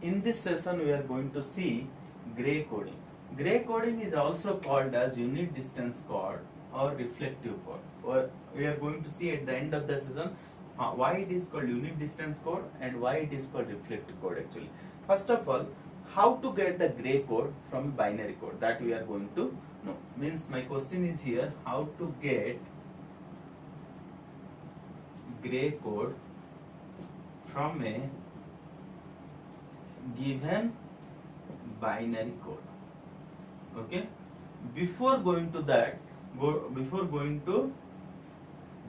In this session we are going to see gray coding. Gray coding is also called as unit distance code or reflective code. Or we are going to see at the end of the session why it is called unit distance code and why it is called reflective code actually. First of all, how to get the gray code from binary code, that we are going to know. Means my question is here, how to get gray code from a given binary code. Okay, before going to that, before going to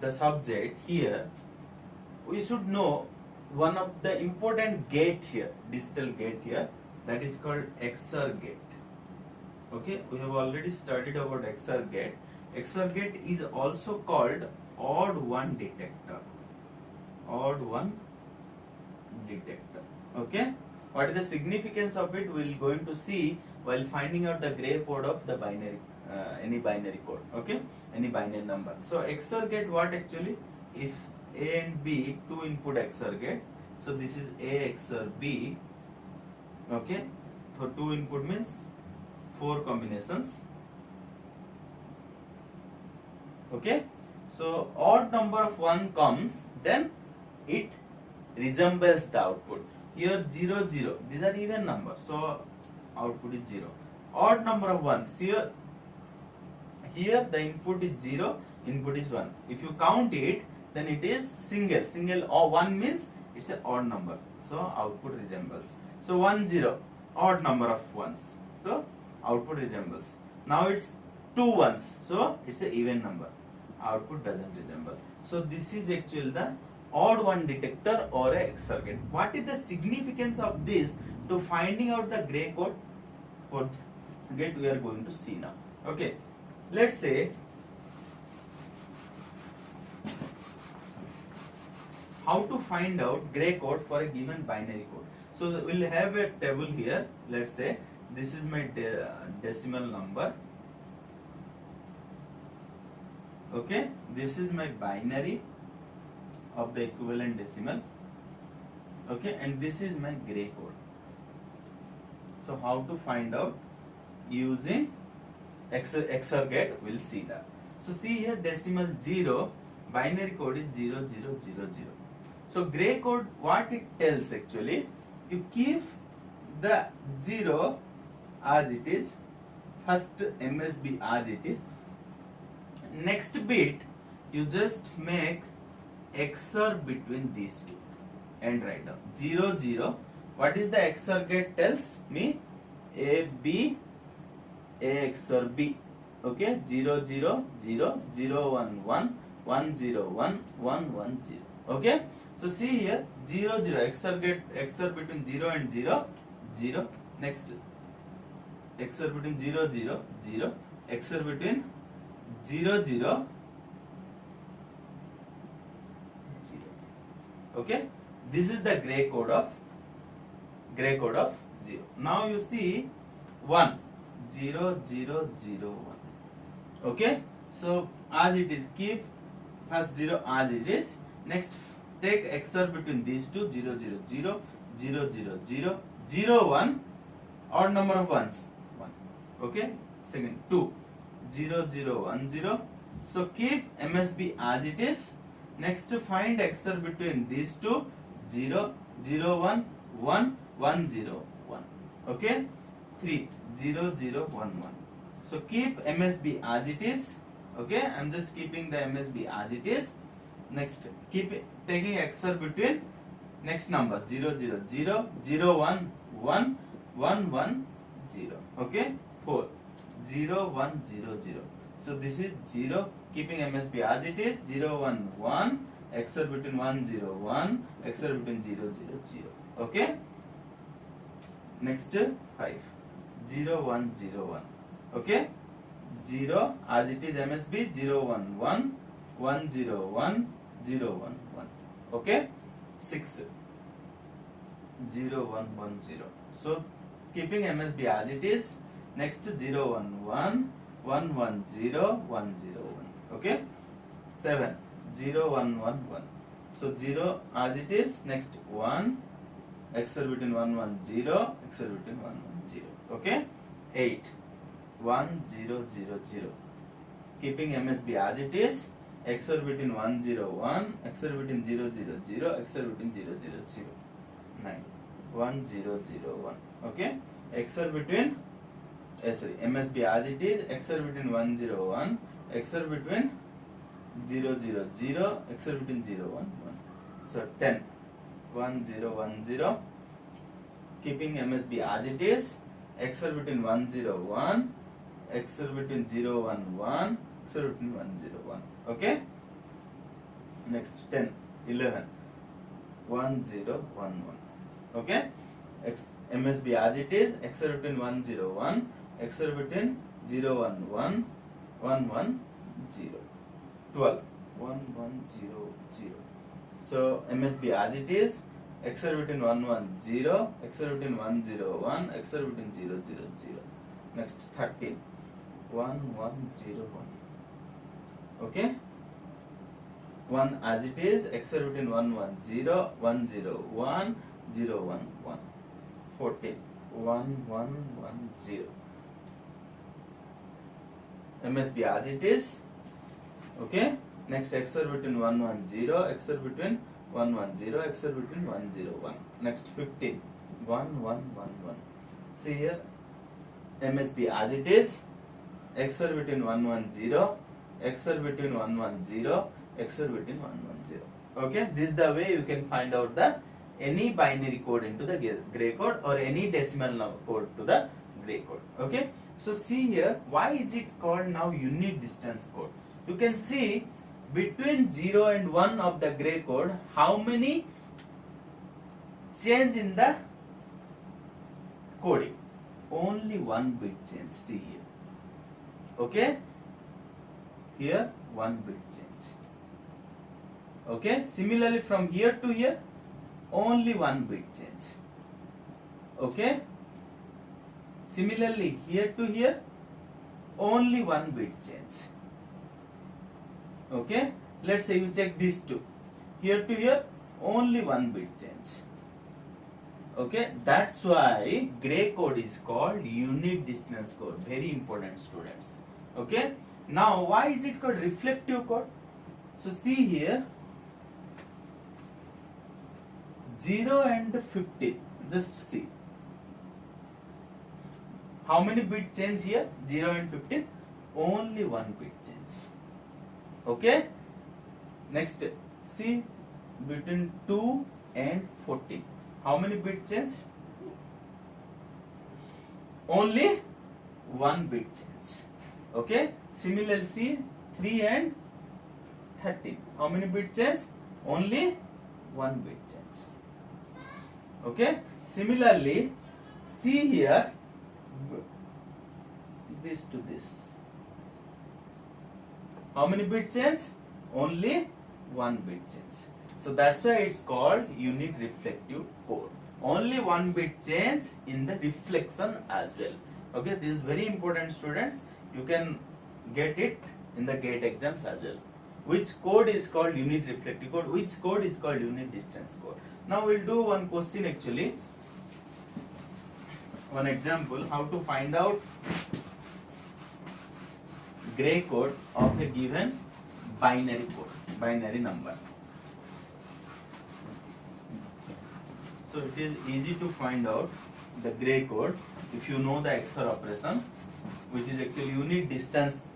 the subject here, we should know one of the important gate here, digital gate here, that is called XOR gate. Okay, we have already studied about XOR gate. XOR gate is also called odd one detector. Odd one detector. Okay, what is the significance of it? We will going to see while finding out the gray code of the binary, any binary code. Okay, any binary number. So XOR gate, what actually? If A and B, two input XOR gate. So this is A XOR B. Okay, so two input means 4 combinations. Okay, so odd number of 1 comes, then it resembles the output. Here 0 0, these are even numbers, so output is 0. Odd number of 1s, here the input is 0, input is 1. If you count it, then it is single or 1 means it's an odd number, so output resembles. So 1 0, odd number of 1s, so output resembles. Now it's 2 1s, so it's an even number, output doesn't resemble. So this is actually the odd one detector or a XOR gate. What is the significance of this to finding out the gray code for gate we are going to see now. Okay, let's say how to find out gray code for a given binary code. So we'll have a table here. Let's say this is my decimal number. Okay, this is my binary of the equivalent decimal. Okay, and this is my gray code. So how to find out using XOR gate, we'll see that. So see here, decimal 0, binary code is 0 0 0 0. So gray code, what it tells actually, you keep the 0 as it is, first MSB as it is, next bit you just make XOR between these two and write down 0 0. What is the XOR gate tells me? A B, A XOR B. Okay, 0 0 0 0 1 1 1 0 1 1 1 0. Okay, so see here 0 0, XOR gate, XOR between 0 and 0 0. Next XOR between 0 0 0, XOR between 0 0 0. Okay, this is the gray code of 0. Now you see 1 0 0 0 1. Okay, so as it is, keep first 0 as it is. Next take XOR between these two, 0 0 0 0 0 0 0 1, odd number of 1s 1. Okay, second 2 0 0 1 0. So keep MSB as it is. Next find XOR between these two, 0 0 1 1 1 0 1. Okay, 3 0 0 1 1. So keep MSB as it is. Okay, I'm just keeping the MSB as it is. Next keep taking XOR between next numbers, 0 0 0 0 1 1 1 1 0. Okay, 4 0 1 0 0. So this is 0, keeping MSB as it is, 0 1 1, XOR between 1 0 1, XOR between 0 0 0. Okay, next 5 0 1 0 1. Okay, 0 as it is MSB, 0 1 1 1 0 1 0 1 1. Okay, 6 0 1 1 0. So keeping MSB as it is. Next 0 1 1 1 1 0 1 0 1. Okay, 7 0 1 1 1. So 0 as it is. Next 1 XOR between 1 1 0, XOR between 1 1 0. Okay, 8 1 0 0 0. Keeping MSB as it is, XOR between 1 0 1, XOR between 0 0 0, XOR between 0 0 0. 9 1 0 0 1. Okay, XOR between MSB as it is, XOR between 1 0 1, XOR between 0 0 0, XOR between 0 1 1. So 10 1 0 1 0. Keeping MSB as it is, XOR between 1 0 1, XOR between 0 1 1, XOR between 1 0 1. Okay, next 10 11 1 0 1 1. Okay, MSB as it is, XOR between 1 0 1, XOR between 0 1 1, 1 1 0. 12 1 1 0 0. So MSB as it is, XOR between 1 1 0, XOR between 1 0 1, XOR between 0 0 0. Next 13 1 1 0 1. Okay, 1 as it is, XOR between 1 1 0, 1 0 1, 0 1 1. 14 1 1 1 0. MSB as it is. Okay, next XOR between 1 1 0, XOR between 1 1 0, XOR between 1 0 1. Next 15 1 1 1 1. See here, MSB as it is, XOR between 1 1 0, XOR between 1 1 0, XOR between 1 1 0. Okay, this is the way you can find out the any binary code into the gray code or any decimal code to the gray code. Okay, so see here, why is it called now unit distance code? You can see between 0 and 1 of the gray code, how many change in the coding? Only one bit change. See here. Okay, here one bit change. Okay, similarly from here to here, only one bit change. Okay, similarly here to here, only one bit change. Okay, let's say you check these two, here to here, only one bit change. Okay, that's why gray code is called unit distance code. Very important, students. Okay, now why is it called reflective code? So see here, 0 and 15, just see. How many bit change here? 0 and 15, only one bit change. Okay, next see between 2 and 14, how many bit change? Only one bit change. Okay, similarly see 3 and 13, how many bit change? Only one bit change. Okay, similarly see here, this to this, how many bit change? Only one bit change. So that's why it's called unit reflective code. Only one bit change in the reflection as well. Okay, this is very important, students. You can get it in the GATE exams as well. Which code is called unit reflective code? Which code is called unit distance code? Now we'll do one question actually. One example, how to find out gray code of a given binary code, binary number. So it is easy to find out the gray code if you know the XOR operation, which is actually unit distance.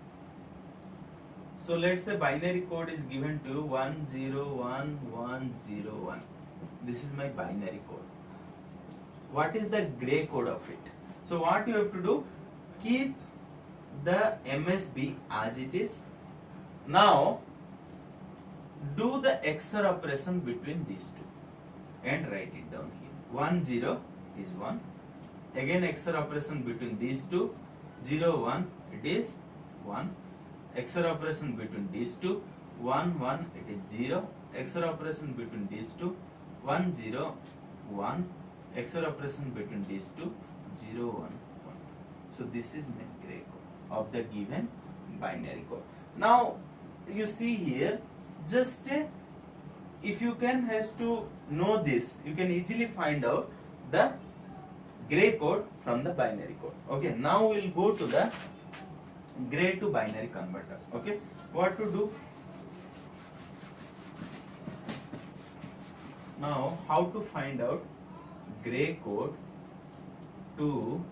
So let's say binary code is given to 101101. This is my binary code. What is the gray code of it? So what you have to do, keep the MSB as it is. Now do the XOR operation between these two and write it down here. 1 0 is 1. Again XOR operation between these two, 0 1 it is 1. XOR operation between these two, 1 1 it is 0. XOR operation between these two, 1 0 1. XOR operation between these two, 0 1 1. So this is my gray code of the given binary code. Now you see here, just if you can has to know this, you can easily find out the gray code from the binary code. Okay, now we'll go to the gray to binary converter. Okay, what to do? Now, how to find out gray code to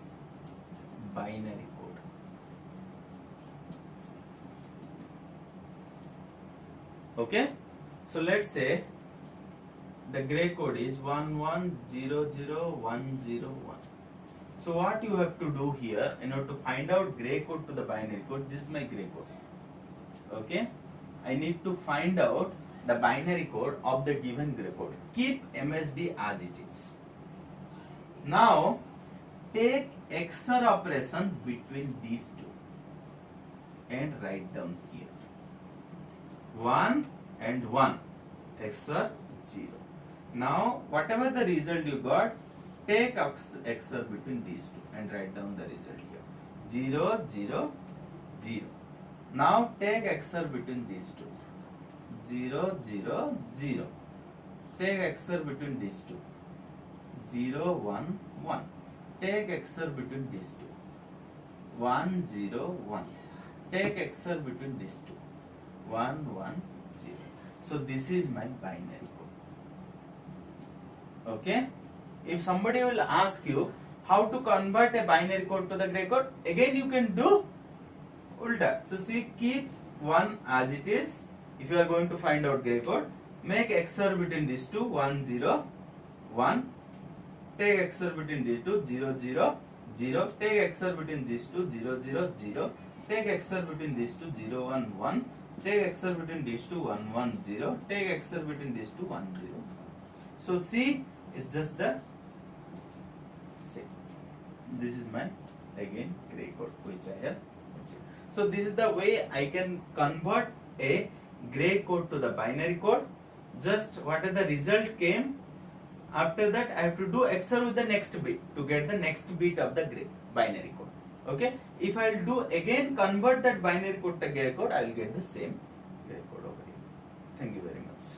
binary code? Okay, so let's say the gray code is 1100101. So what you have to do here in order to find out gray code to the binary code, this is my gray code. Okay, I need to find out the binary code of the given gray code. Keep MSB as it is. Now take XOR operation between these two and write down here 1 and 1 XOR 0. Now whatever the result you got, take XOR between these two and write down the result here 0 0 0. Now take XOR between these two 0 0 0. Take XOR between these two 0 1 1. Take XOR between these two 1 0 1. Take XOR between these two 1 1 0. So this is my binary code. Okay, if somebody will ask you how to convert a binary code to the gray code, again you can do ulta. So see, keep 1 as it is. If you are going to find out gray code, make XOR between these two 1 0 1. Take XOR between these two 0 0 0. Take XOR between these two 0 0 0. Take XOR between these two 0 1 1. Take XOR between these two 1 1 0. Take XOR between these two 1 0. So see, it's just the same. This is my again gray code which I have achieved. So this is the way I can convert a gray code to the binary code. Just what is the result came, after that I have to do XOR with the next bit to get the next bit of the gray binary code. Okay, if I will do again convert that binary code to gray code, I will get the same gray code over here. Thank you very much.